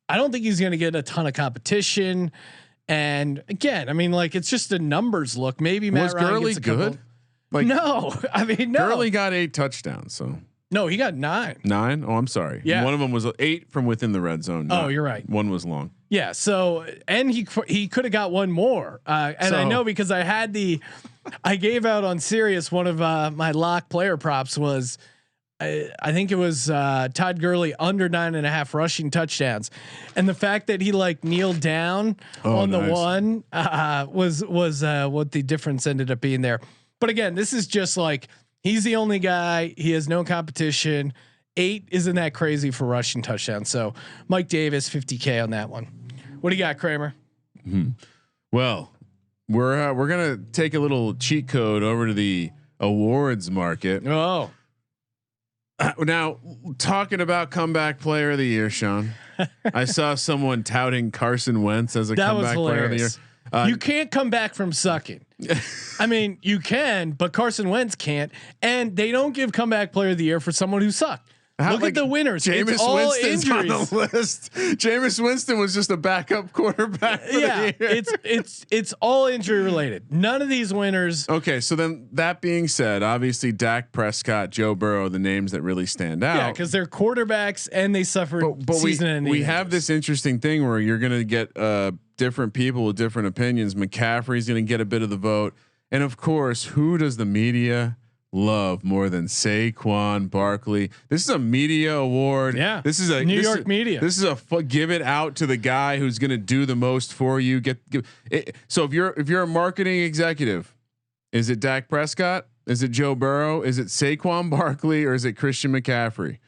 S1: I don't think he's going to get a ton of competition. And again, I mean, like, it's just a numbers look. Maybe Matt Ryan
S2: Gurley
S1: gets a couple.
S2: good? Like,
S1: no, I mean, no.
S2: Gurley got 8 touchdowns. So
S1: no, he got 9.
S2: 9? Oh, I'm sorry.
S1: Yeah.
S2: One of them was 8 from within the red zone.
S1: Oh, you're right.
S2: One was long.
S1: Yeah. So, and he could have got one more. And I know because I gave out on Sirius, one of my lock player props was, I think it was Todd Gurley under 9.5 rushing touchdowns, and the fact that he like kneeled down on the one was what the difference ended up being there. But again, this is just like, he's the only guy. He has no competition. 8 isn't that crazy for rushing touchdowns. So Mike Davis, 50K on that one. What do you got, Kramer?
S2: Mm-hmm. Well, we're gonna take a little cheat code over to the awards market.
S1: Oh.
S2: Now, talking about comeback player of the year, Sean, I saw someone touting Carson Wentz as a comeback player of the year.
S1: You can't come back from sucking. I mean, you can, but Carson Wentz can't. And they don't give comeback player of the year for someone who sucked. Look at the winners. It's all
S2: Winston's
S1: injuries.
S2: on the list. Jameis Winston was just a backup quarterback. For the year.
S1: It's all injury related. None of these winners.
S2: Okay, so then that being said, obviously Dak Prescott, Joe Burrow, the names that really stand out.
S1: Yeah, because they're quarterbacks and they suffered season.
S2: We have this interesting thing where you're going to get different people with different opinions. McCaffrey's going to get a bit of the vote, and of course, who does the media love more than Saquon Barkley? This is a media award.
S1: Yeah,
S2: this is a
S1: New York media.
S2: This is give it out to the guy who's going to do the most for you. So if you're a marketing executive, is it Dak Prescott? Is it Joe Burrow? Is it Saquon Barkley? Or is it Christian McCaffrey?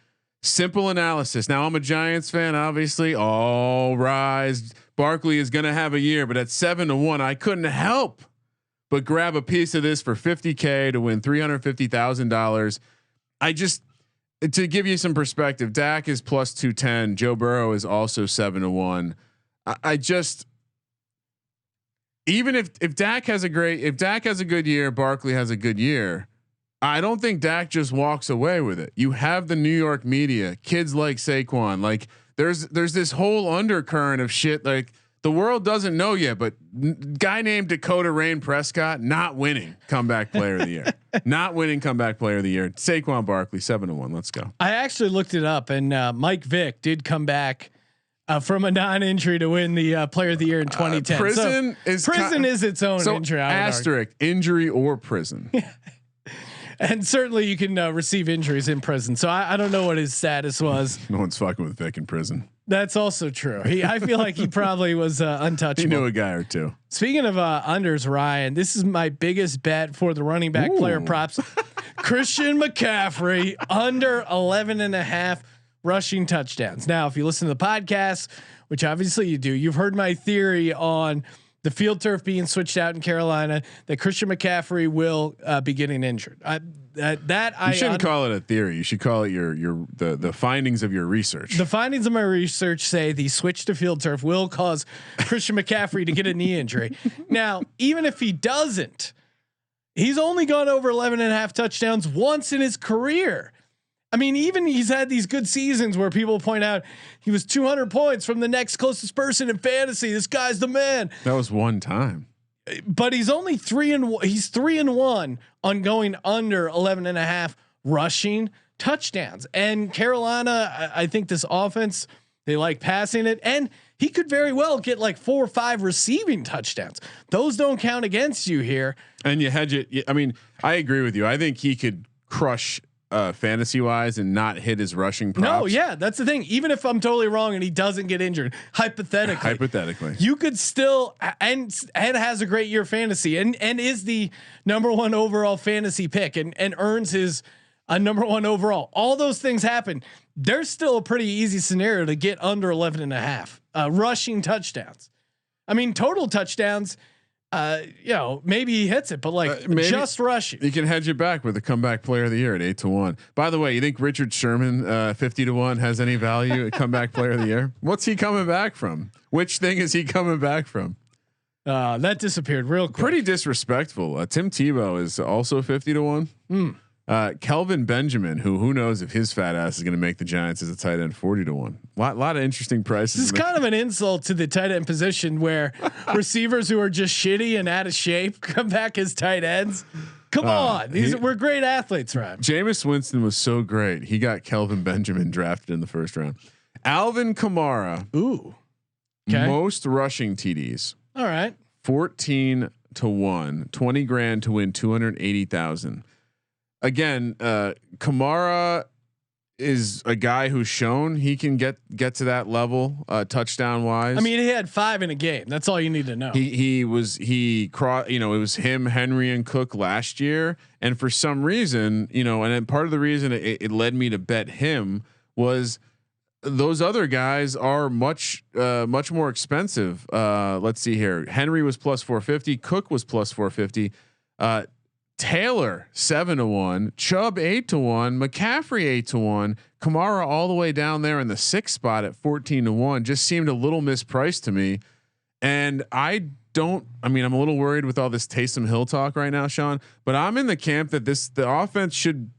S2: Simple analysis. Now I'm a Giants fan, obviously. All rise. Barkley is going to have a year, but at 7-1, I couldn't help but grab a piece of this for $50K to win $350,000. To give you some perspective, Dak is plus 210. Joe Burrow is also 7-1. Even if Dak has a good year, Barkley has a good year. I don't think Dak just walks away with it. You have the New York media, kids like Saquon, like there's this whole undercurrent of shit. Like, the world doesn't know yet, but guy named Dakota Rain Prescott not winning comeback player of the year, not winning comeback player of the year. Saquon Barkley 7-1. Let's go.
S1: I actually looked it up, and Mike Vick did come back from a non-injury to win the player of the year in 2010.
S2: Prison
S1: is its own injury.
S2: Asterisk injury or prison.
S1: And certainly you can receive injuries in prison. So I don't know what his status was.
S2: No one's fucking with Vic in prison.
S1: That's also true. I feel like he probably was untouchable.
S2: He knew a guy or two.
S1: Speaking of unders, Ryan, this is my biggest bet for the running back player props. Christian McCaffrey under 11.5 rushing touchdowns. Now, if you listen to the podcast, which obviously you do, you've heard my theory on the field turf being switched out in Carolina, that Christian McCaffrey will be getting injured. You
S2: shouldn't call it a theory. You should call it the findings of your research.
S1: The findings of my research say the switch to field turf will cause Christian McCaffrey to get a knee injury. Now, even if he doesn't, he's only gone over 11.5 touchdowns once in his career. I mean, even he's had these good seasons where people point out he was 200 points from the next closest person in fantasy. This guy's the man.
S2: That was one time.
S1: But he's only 3-1. He's 3-1 on going under 11.5 rushing touchdowns. And Carolina, I think this offense, they like passing it, and he could very well get like 4 or 5 receiving touchdowns. Those don't count against you here.
S2: And you hedge it. I mean, I agree with you. I think he could crush fantasy wise and not hit his rushing props.
S1: No, yeah, that's the thing. Even if I'm totally wrong and he doesn't get injured, hypothetically, you could still and has a great year fantasy and is the number 1 overall fantasy pick and earns his number 1 overall. All those things happen. There's still a pretty easy scenario to get under 11.5 rushing touchdowns. I mean, total touchdowns. Maybe he hits it, but just rushing.
S2: You can hedge it back with a comeback player of the year at 8-1. By the way, you think Richard Sherman 50-1 has any value at comeback player of the year? What's he coming back from? Which thing is he coming back from?
S1: That disappeared real quick.
S2: Pretty disrespectful. Tim Tebow is also 50-1. Kelvin Benjamin, who knows if his fat ass is going to make the Giants as a tight end, 40-1. Lot of interesting prices.
S1: This is kind of an insult to the tight end position where receivers who are just shitty and out of shape come back as tight ends. Come on, we're great athletes, right?
S2: Jameis Winston was so great. He got Kelvin Benjamin drafted in the first round. Alvin Kamara, most rushing TDs.
S1: All right,
S2: 14-1, $20,000 to win 280,000. Again, Kamara is a guy who's shown he can get to that level touchdown wise.
S1: I mean, he had 5 in a game. That's all you need to know.
S2: It was him, Henry, and Cook last year, and for some reason, and then part of the reason it led me to bet him was those other guys are much more expensive. Let's see here. Henry was plus 450. Cook was plus 450. Taylor 7-1, Chubb 8-1, McCaffrey 8-1, Kamara all the way down there in the 6th spot at 14-1 just seemed a little mispriced to me. And I'm a little worried with all this Taysom Hill talk right now, Sean, but I'm in the camp that the offense should,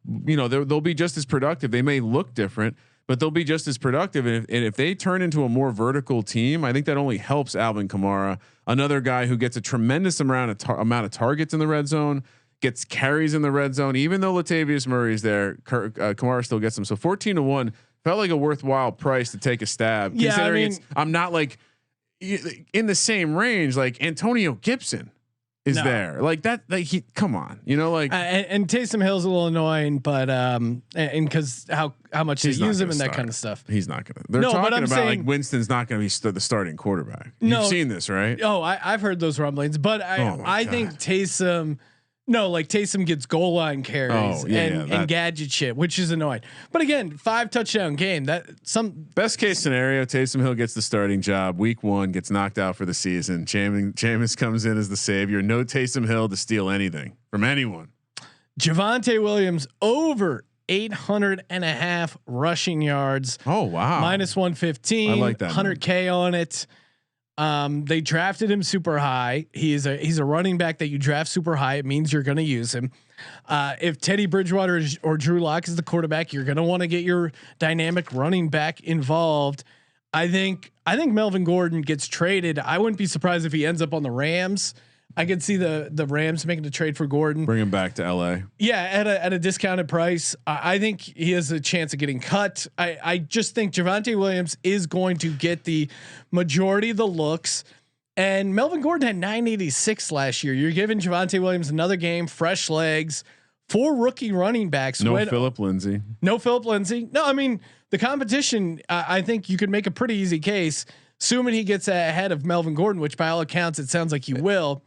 S2: they'll be just as productive. They may look different, but they'll be just as productive. And if they turn into a more vertical team, I think that only helps Alvin Kamara, another guy who gets a tremendous amount of targets in the red zone, gets carries in the red zone. Even though Latavius Murray is there, Kamara still gets them. So 14-1 felt like a worthwhile price to take a stab.
S1: Yeah,
S2: considering I'm not like in the same range. Like Antonio Gibson is there, like that. Like come on,
S1: and Taysom Hill's a little annoying, but and because how much they use him and that kind of stuff.
S2: He's not gonna. They're talking about like Winston's not gonna be the starting quarterback. You've seen this, right?
S1: Oh, I've heard those rumblings, but I think Taysom. No, like Taysom gets goal line carries and gadget shit, which is annoying. But again, 5 touchdown game. Best
S2: case scenario, Taysom Hill gets the starting job. Week 1 gets knocked out for the season. Jameis comes in as the savior. No Taysom Hill to steal anything from anyone.
S1: Javonte Williams over 800.5 rushing yards.
S2: Oh wow,
S1: minus 115. I
S2: like that.
S1: 100K on it. They drafted him super high. He's a running back that you draft super high. It means you're going to use him. If Teddy Bridgewater or Drew Lock is the quarterback, you're going to want to get your dynamic running back involved. I think Melvin Gordon gets traded. I wouldn't be surprised if he ends up on the Rams. I could see the Rams making a trade for Gordon.
S2: Bring him back to LA.
S1: Yeah, at a discounted price. I think he has a chance of getting cut. I just think Javonte Williams is going to get the majority of the looks. And Melvin Gordon had 986 last year. You're giving Javonte Williams another game, fresh legs, 4 rookie running backs.
S2: No Phillip Lindsay.
S1: No, I mean, the competition, I think you could make a pretty easy case, assuming he gets ahead of Melvin Gordon, which by all accounts, it sounds like he will.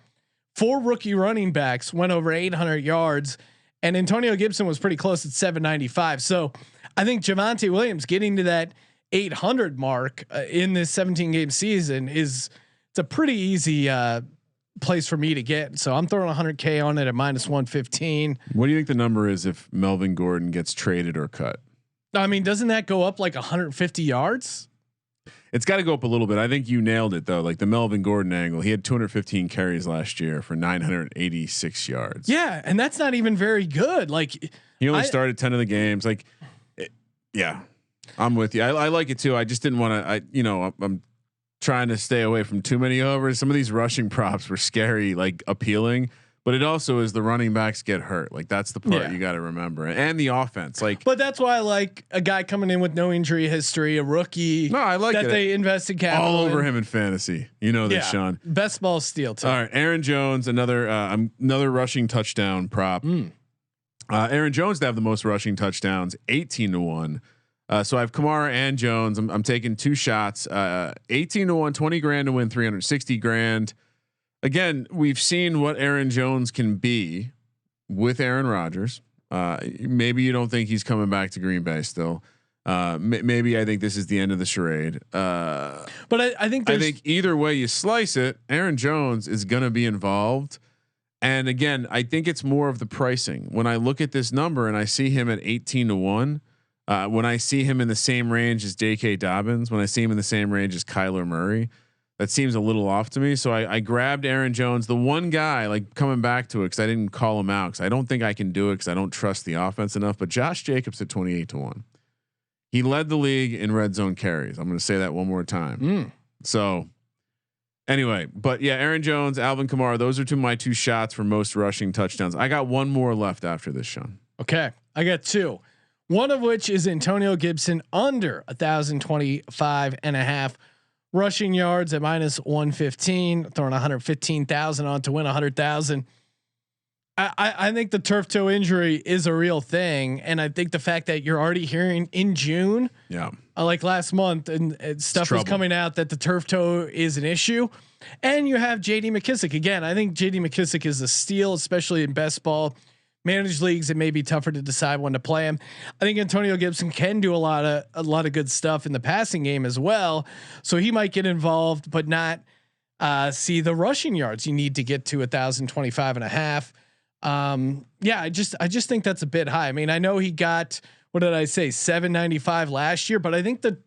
S1: 4 rookie running backs went over 800 yards, and Antonio Gibson was pretty close at 795. So I think Javonte Williams getting to that 800 mark in this 17 game season it's a pretty easy place for me to get. So I'm throwing 100K on it at minus 115.
S2: What do you think the number is if Melvin Gordon gets traded or cut?
S1: I mean, doesn't that go up like 150 yards?
S2: It's got to go up a little bit. I think you nailed it though. Like the Melvin Gordon angle, he had 215 carries last year for 986 yards.
S1: Yeah, and that's not even very good. Like
S2: he only started 10 of the games. Like, yeah, I'm with you. I like it too. I just didn't want to. I'm trying to stay away from too many overs. Some of these rushing props were scary, like appealing. But it also is the running backs get hurt. Like that's the part you got to remember, and the offense. Like,
S1: but that's why I like a guy coming in with no injury history, a rookie.
S2: No, I like
S1: that they invested capital
S2: all over him in fantasy. You know this, Sean.
S1: Best ball steal too.
S2: All right, Aaron Jones, another rushing touchdown prop. Aaron Jones to have the most rushing touchdowns, 18-1. So I have Kamara and Jones. I'm taking 2 shots. 18-1, $20,000 to win $360,000. Again, we've seen what Aaron Jones can be with Aaron Rodgers. Maybe you don't think he's coming back to Green Bay still. Maybe I think this is the end of the charade.
S1: But I think
S2: either way you slice it, Aaron Jones is going to be involved. And again, I think it's more of the pricing. When I look at this number and I see him at 18-1, when I see him in the same range as J.K. Dobbins, when I see him in the same range as Kyler Murray, that seems a little off to me. So I grabbed Aaron Jones, the one guy, like coming back to it because I didn't call him out because I don't think I can do it because I don't trust the offense enough. But Josh Jacobs at 28-1, he led the league in red zone carries. I'm going to say that one more time. So. Anyway, but yeah, Aaron Jones, Alvin Kamara, those are my two shots for most rushing touchdowns. I got one more left after this, Sean.
S1: Okay. I got two. One of which is Antonio Gibson under 1,025.5 rushing yards at -115, throwing 115,000 on to win 100,000. I think the turf toe injury is a real thing. And I think the fact that you're already hearing in June, like last month and stuff was coming out that the turf toe is an issue, and you have JD McKissic again. I think JD McKissic is a steal, especially in best ball managed leagues. It may be tougher to decide when to play him. I think Antonio Gibson can do a lot of good stuff in the passing game as well. So he might get involved, but not see the rushing yards you need to get to 1,025.5. I just think that's a bit high. I mean, I know he got, what did I say, 795 last year, but I think the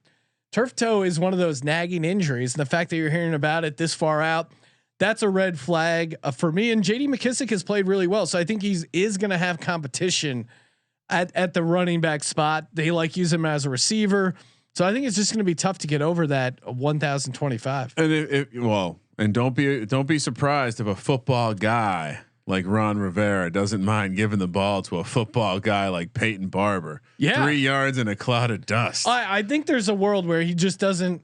S1: turf toe is one of those nagging injuries. And the fact that you're hearing about it this far out, that's a red flag for me. And JD McKissic has played really well. So I think is going to have competition at the running back spot. They like use him as a receiver. So I think it's just going to be tough to get over that 1,025.
S2: And don't be surprised if a football guy like Ron Rivera doesn't mind giving the ball to a football guy like Peyton Barber. 3 yards in a cloud of dust. I think
S1: there's a world where he just doesn't.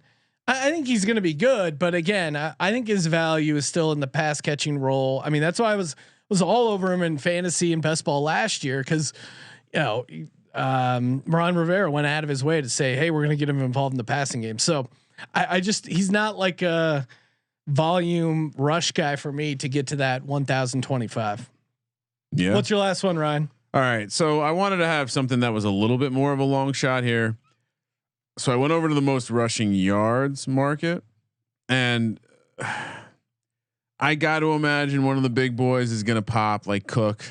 S1: I think he's going to be good, but again, I think his value is still in the pass catching role. I mean, that's why I was all over him in fantasy and best ball last year because Ron Rivera went out of his way to say, "Hey, we're going to get him involved in the passing game." So he's not like a volume rush guy for me to get to that 1,025.
S2: Yeah.
S1: What's your last one, Ryan?
S2: All right. So I wanted to have something that was a little bit more of a long shot here. So I went over to the most rushing yards market, and I got to imagine one of the big boys is going to pop like Cook,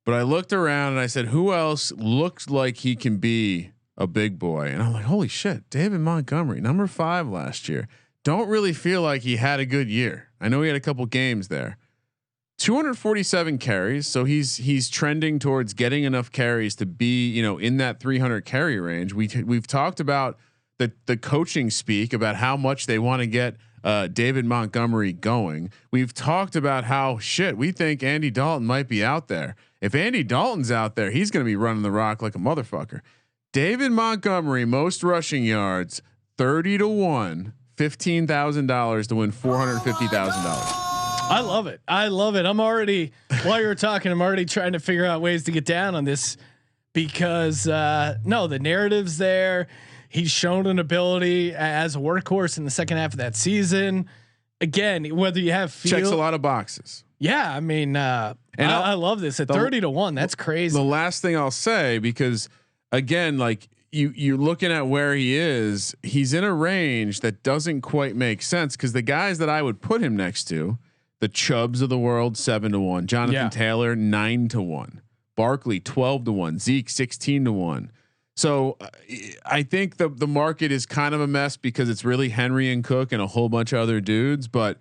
S2: but I looked around and I said, who else looks like he can be a big boy? And I'm like, holy shit, David Montgomery, number 5 last year. Don't really feel like he had a good year. I know he had a couple games there. 247 carries, so he's trending towards getting enough carries to be, in that 300 carry range. We've talked about the coaching speak about how much they want to get David Montgomery going. We've talked about how we think Andy Dalton might be out there. If Andy Dalton's out there, he's going to be running the rock like a motherfucker. David Montgomery, most rushing yards, 30-1. $15,000 to win $450,000.
S1: I love it. I'm already, while you were talking, I'm already trying to figure out ways to get down on this because the narrative's there. He's shown an ability as a workhorse in the second half of that season. Again, whether you have
S2: checks a lot of boxes.
S1: Yeah. I mean, I love this at 30-1. That's crazy.
S2: The last thing I'll say, because again, like, you're looking at where he is. He's in a range that doesn't quite make sense because the guys that I would put him next to, the Chubbs of the world, 7-1, Jonathan Taylor, 9-1, Barkley, 12-1, Zeke, 16-1. So I think the market is kind of a mess because it's really Henry and Cook and a whole bunch of other dudes. But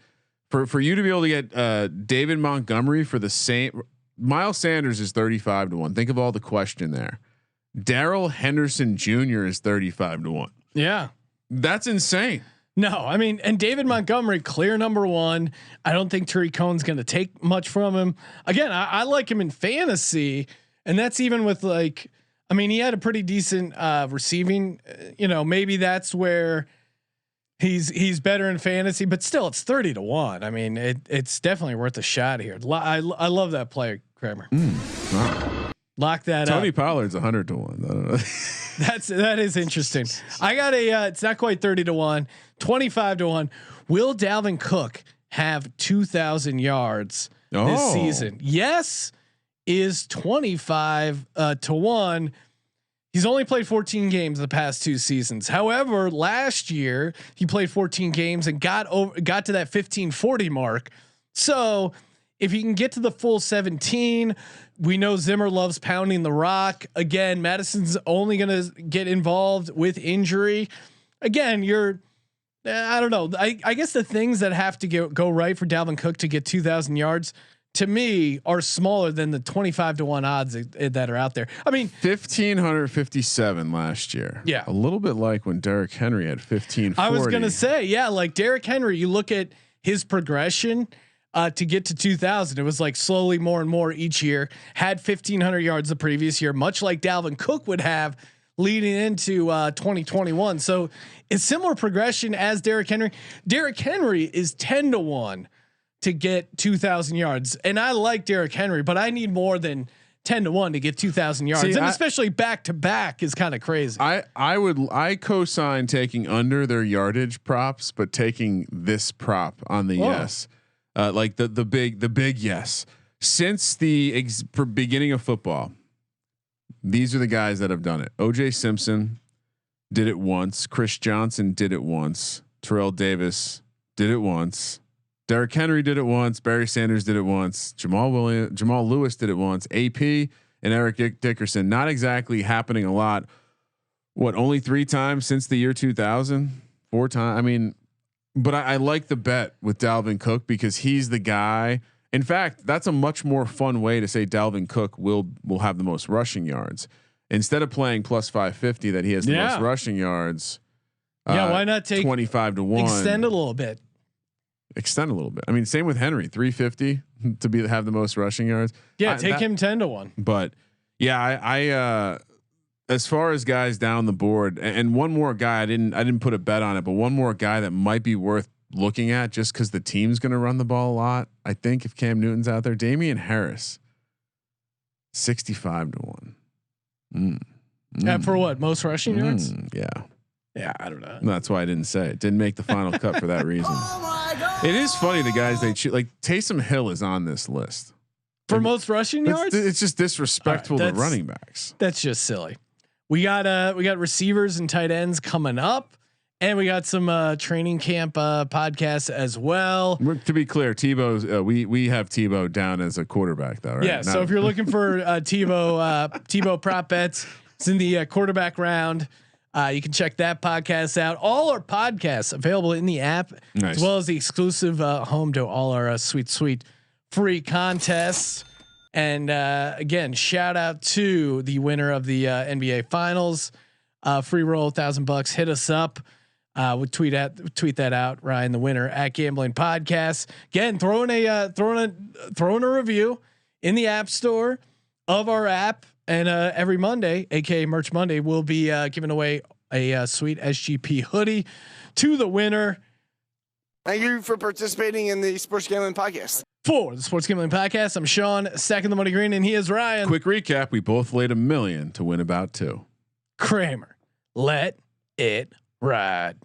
S2: for you to be able to get David Montgomery for the same, Miles Sanders is 35-1. Think of all the question there. Darrell Henderson Jr. is 35-1.
S1: Yeah,
S2: that's insane.
S1: No, I mean, and David Montgomery, clear number 1. I don't think Tariq Cohen's going to take much from him. Again, I like him in fantasy, and that's even with like, I mean, he had a pretty decent receiving. Maybe that's where he's better in fantasy, but still, it's 30-1. I mean, it's definitely worth a shot here. I love that player, Kramer.
S2: Wow.
S1: Lock that
S2: Tony
S1: up.
S2: Pollard's 100-1. I don't know.
S1: that is interesting. I got it's not quite 30-1, 25-1. Will Dalvin Cook have 2,000 yards this season? Yes. is 25-1. He's only played 14 games the past 2 seasons. However, last year he played 14 games and got to that 1540 mark. So if he can get to the full 17, we know Zimmer loves pounding the rock. Again, Madison's only going to get involved with injury. Again, I don't know. I guess the things that have to go right for Dalvin Cook to get 2,000 yards to me are smaller than the 25-1 odds that are out there. I mean,
S2: 1,557 last year.
S1: Yeah.
S2: A little bit like when Derrick Henry had 1,540.
S1: I was going to say, yeah, like Derrick Henry, you look at his progression to get to 2,000. It was like slowly more and more each year. Had 1,500 yards the previous year, much like Dalvin Cook would have leading into 2021. So it's similar progression as Derrick Henry. Derrick Henry is 10-1 to get 2,000 yards, and I like Derrick Henry, but I need more than 10-1 to get 2,000 yards, and especially back to back is kind of crazy.
S2: I co-sign taking under their yardage props, but taking this prop on the yes, like the big yes. Since the beginning of football, these are the guys that have done it. O.J. Simpson did it once. Chris Johnson did it once. Terrell Davis did it once. Derrick Henry did it once. Barry Sanders did it once. Jamaal Lewis did it once. AP and Eric Dickerson. Not exactly happening a lot. What, only 3 times since the year 2000? 4 times. I mean, but I like the bet with Dalvin Cook because he's the guy. In fact, that's a much more fun way to say Dalvin Cook will have the most rushing yards instead of playing plus 550 that he has the most rushing yards.
S1: Yeah, why not take
S2: 25-1?
S1: Extend a little bit.
S2: Extend a little bit. I mean, same with Henry, 350 to have the most rushing yards.
S1: Yeah, take him 10-1.
S2: But yeah, I as far as guys down the board, and one more guy, I didn't put a bet on it, but one more guy that might be worth looking at just because the team's going to run the ball a lot. I think if Cam Newton's out there, Damian Harris, 65-1.
S1: And for what? Most rushing yards?
S2: Yeah.
S1: Yeah, I don't know.
S2: That's why I didn't say it. Didn't make the final cut for that reason. Oh my God. It is funny the guys they choose. Like Taysom Hill is on this list
S1: for most rushing yards.
S2: It's just disrespectful to running backs.
S1: That's just silly. We got receivers and tight ends coming up, and we got some training camp podcasts as well.
S2: To be clear, Tebow's we have Tebow down as a quarterback though, right?
S1: Yeah. So if you're looking for Tebow prop bets, it's in the quarterback round. You can check that podcast out. All our podcasts available in the app, as well as the exclusive home to all our sweet free contests. And again, shout out to the winner of the NBA Finals. Free roll, $1,000. Hit us up. We'll tweet that out. Ryan, the winner at Gambling Podcast. Again, throwing a review in the App Store of our app. And every Monday, aka Merch Monday, we'll be giving away a sweet SGP hoodie to the winner.
S3: Thank you for participating in the Sports Gambling Podcast.
S1: For the Sports Gambling Podcast, I'm Sean, second the money green, and he is Ryan.
S2: Quick recap: we both laid $1 million to win about 2.
S1: Kramer, let it ride.